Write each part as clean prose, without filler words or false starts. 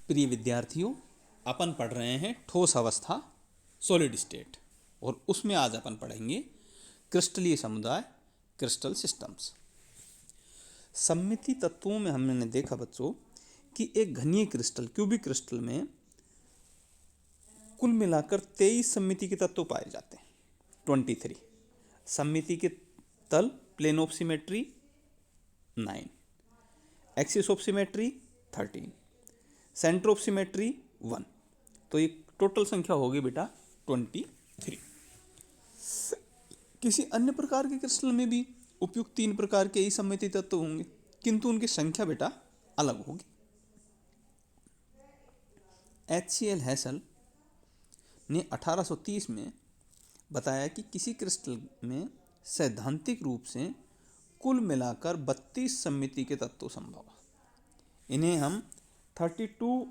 प्रिय विद्यार्थियों, अपन पढ़ रहे हैं ठोस अवस्था सॉलिड स्टेट, और उसमें आज अपन पढ़ेंगे क्रिस्टलीय समुदाय क्रिस्टल सिस्टम्स। सममिति तत्वों में हमने देखा बच्चों कि एक घनीय क्रिस्टल क्यूबिक क्रिस्टल में कुल मिलाकर 23 सममिति के तत्व पाए जाते हैं। 23 सममिति के तल plane of symmetry 9, axis of symmetry 13, centre of symmetry 1, तो ये टोटल संख्या होगी बेटा 23। किसी अन्य प्रकार के क्रिस्टल में भी उपयुक्त 3 प्रकार के ही सममिति तत्व होंगे, किंतु उनकी संख्या बेटा अलग होगी। HCL हैसल ने 1830 में बताया कि किसी क्रिस्टल में सैद्धांतिक रूप से कुल मिलाकर 32 सममिति के तत्व संभव है। इन्हें हम 32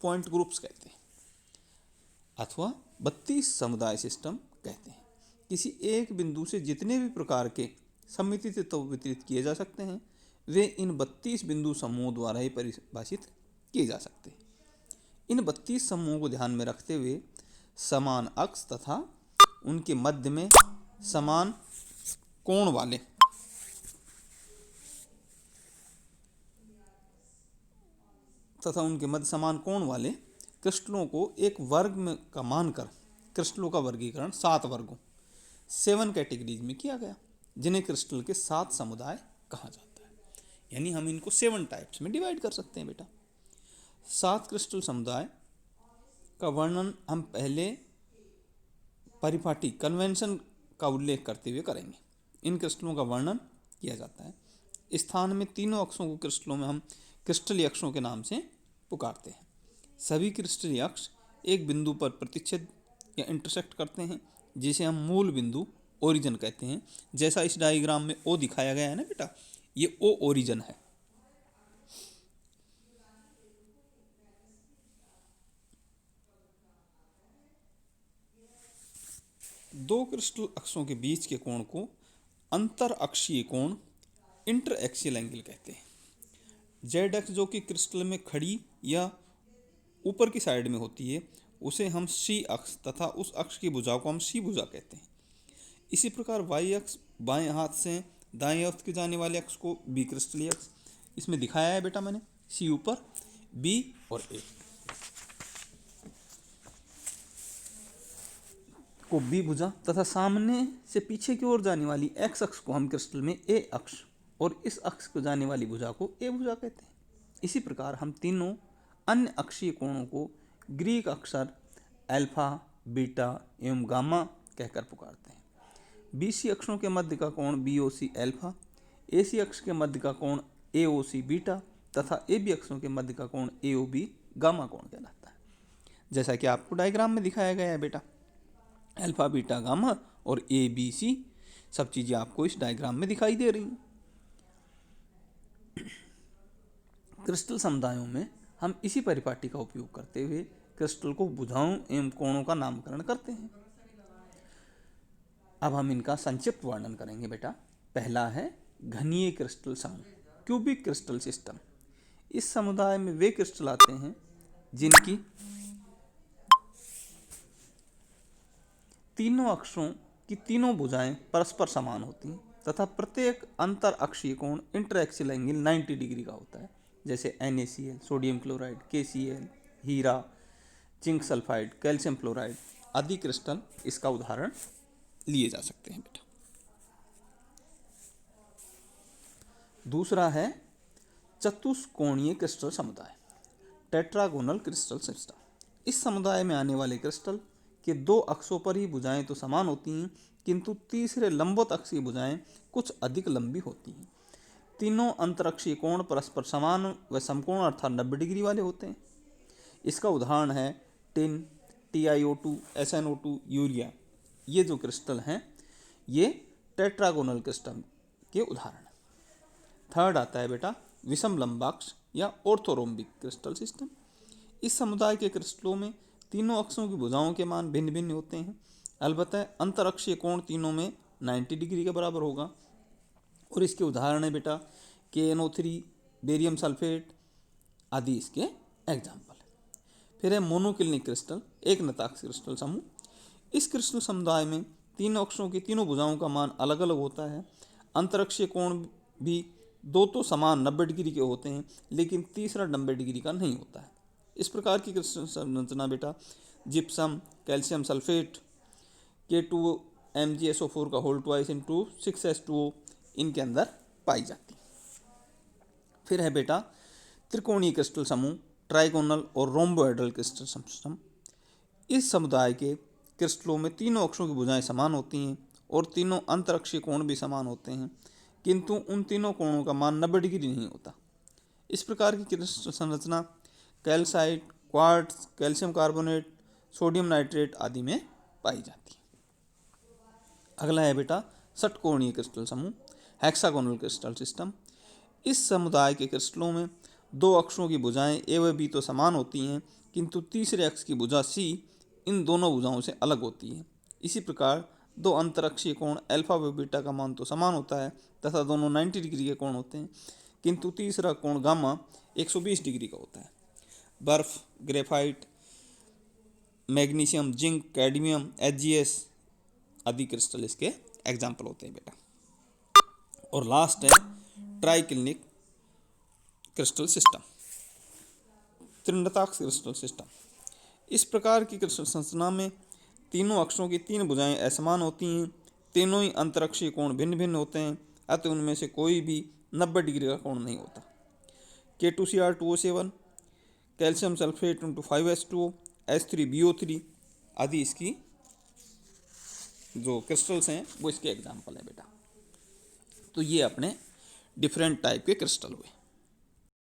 पॉइंट ग्रुप्स कहते हैं अथवा 32 समुदाय सिस्टम कहते हैं। किसी एक बिंदु से जितने भी प्रकार के सममिति तत्व वितरित किए जा सकते हैं, वे इन 32 बिंदु समूहों द्वारा ही परिभाषित किए जा सकते हैं। इन 32 समूहों को ध्यान में रखते हुए समान अक्ष तथा उनके मध्य में समान कोण वाले क्रिस्टलों को एक वर्ग में का मानकर क्रिस्टलों का वर्गीकरण 7 वर्गों 7 कैटेगरीज में किया गया, जिन्हें क्रिस्टल के 7 समुदाय कहा जाता है। यानी हम इनको 7 टाइप्स में डिवाइड कर सकते हैं बेटा। 7 क्रिस्टल समुदाय का वर्णन हम पहले परिपाटी कन्वेंशन का उल्लेख करते हुए करेंगे। इन क्रिस्टलों का वर्णन किया जाता है। स्थान में तीनों अक्षों को क्रिस्टलों में हम क्रिस्टलीय अक्षों के नाम से पुकारते हैं। सभी क्रिस्टलीय अक्ष एक बिंदु पर प्रतिच्छेद या इंटरसेक्ट करते हैं, जिसे हम मूल बिंदु ओरिजिन कहते हैं। जैसा इस डायग्राम में ओ दिखाया गया है ना बेटा, ये ओ ओरिजिन है। दो क्रिस्टल अक्षों के बीच के कोण को अंतर अक्षीय कोण इंटर एक्सियल एंगल कहते हैं। जेड एक्स जो कि क्रिस्टल में खड़ी या ऊपर की साइड में होती है, उसे हम सी अक्ष तथा उस अक्ष की भुजा को हम सी भुजा कहते हैं। इसी प्रकार वाई अक्ष बाएं हाथ से दाएं हाथ के जाने वाले अक्ष को बी क्रिस्टलीय अक्ष, इसमें दिखाया है बेटा मैंने, सी ऊपर बी और ए को बी भुजा तथा सामने से पीछे की ओर जाने वाली एक्स अक्ष को हम क्रिस्टल में ए अक्ष और इस अक्ष को जाने वाली भुजा को ए भुजा कहते हैं। इसी प्रकार हम तीनों अन्य अक्षीय कोणों को ग्रीक अक्षर अल्फा, बीटा एवं गामा कहकर पुकारते हैं। बीसी अक्षों के मध्य का कोण बीओसी अल्फा, एसी अक्ष के मध्य का कोण एओसी बीटा तथा एबी अक्षों के मध्य का कोण एओबी गामा कोण कहलाता है। जैसा कि आपको डायग्राम में दिखाया गया है बेटा, अल्फा, बीटा, गामा और ए बी सी सब चीज़ें आपको इस डायग्राम में दिखाई दे रही हैं। क्रिस्टल समुदायों में हम इसी परिपाटी का उपयोग करते हुए क्रिस्टल को भुजाओं एवं कोणों का नामकरण करते हैं। अब हम इनका संक्षिप्त वर्णन करेंगे बेटा। पहला है घनीय क्रिस्टल समूह, क्यूबिक क्रिस्टल सिस्टम। इस समुदाय में वे क्रिस्टल आते हैं जिनकी तीनों अक्षों की तीनों भुजाएं परस्पर समान होती हैं तथा प्रत्येक अंतर अक्षीय कोण इंटर एक्सियल एंगल 90 डिग्री का होता है। जैसे NaCl, सोडियम क्लोराइड, KCl, हीरा, जिंक सल्फाइड, कैल्शियम फ्लोराइड आदि क्रिस्टल इसका उदाहरण लिए जा सकते हैं बेटा। दूसरा है चतुष्कोणीय क्रिस्टल समुदाय, टेट्रागोनल क्रिस्टल सिस्टम। इस समुदाय में आने वाले क्रिस्टल के 2 अक्षों पर ही भुजाएं तो समान होती हैं, किंतु तीसरे लंबवत अक्षीय भुजाएं कुछ अधिक लंबी होती हैं। तीनों अंतरक्षीय कोण परस्पर समान व समकोण अर्थात 90 डिग्री वाले होते हैं। इसका उदाहरण है टिन, TiO2, SnO2, यूरिया। ये जो क्रिस्टल हैं ये टेट्रागोनल क्रिस्टल के उदाहरण हैं। थर्ड आता है बेटा विषम लंबाक्ष या ऑर्थोरोम्बिक क्रिस्टल सिस्टम। इस समुदाय के क्रिस्टलों में तीनों अक्षों की भुजाओं के मान भिन्न भिन्न होते हैं। अलबत्ता अंतरअक्षीय कोण तीनों में 90 डिग्री के बराबर होगा। और इसके उदाहरण है बेटा KNO3, बेरियम सल्फेट आदि इसके एग्जाम्पल है। फिर है मोनोक्लिनिक क्रिस्टल, एक नताक्ष क्रिस्टल समूह। इस क्रिस्टल समुदाय में तीनों अक्षों की तीनों भुजाओं का मान अलग अलग होता है। अंतरक्षीय कोण भी दो तो समान 90 डिग्री के होते हैं, लेकिन तीसरा 90 डिग्री का नहीं होता है। इस प्रकार की क्रिस्टल संरचना बेटा जिप्सम, कैल्शियम सल्फेट, K2MgSO4 का होल ट्वाइस इंटू 6H2O इनके अंदर पाई जाती है। फिर है बेटा त्रिकोणीय क्रिस्टल समूह, ट्राइगोनल और रोम्बोहेड्रल क्रिस्टल सिस्टम। इस समुदाय के क्रिस्टलों में तीनों अक्षों की भुजाएं समान होती हैं और तीनों अंतरक्षीय कोण भी समान होते हैं, किंतु उन तीनों कोणों का मान 90 डिग्री नहीं होता। इस प्रकार की क्रिस्टल संरचना calcite, quartz, calcium carbonate, sodium nitrate आदि में पाई जाती है। अगला है बेटा षटकोणीय क्रिस्टल समूह, हेक्सागोनल क्रिस्टल सिस्टम। इस समुदाय के क्रिस्टलों में दो अक्षों की भुजाएं ए व बी तो समान होती हैं, किंतु तीसरे अक्ष की भुजा सी इन दोनों भुजाओं से अलग होती है। इसी प्रकार दो अंतरक्षीय कोण अल्फा व बीटा का मान तो समान होता है तथा दोनों 90 डिग्री के कोण होते हैं, किंतु तीसरा कोण गामा 120 डिग्री का होता है। बर्फ, graphite, magnesium, zinc, cadmium, HgS आदि क्रिस्टल इसके एग्जाम्पल होते हैं बेटा। और लास्ट है ट्राइक्लिनिक क्रिस्टल सिस्टम, त्रिनताक्ष क्रिस्टल सिस्टम। इस प्रकार की क्रिस्टल संरचना में तीनों अक्षों की तीन भुजाएं असमान होती हैं, तीनों ही अंतरक्षीय कोण भिन्न भिन्न होते हैं, अतः उनमें से कोई भी 90 डिग्री का कोण नहीं होता। K2Cr2O7, calcium sulphate into 5H2O, H3BO3 आदि इसकी जो क्रिस्टल्स हैं वो इसके एग्जाम्पल हैं बेटा। तो ये अपने डिफरेंट टाइप के क्रिस्टल हुए।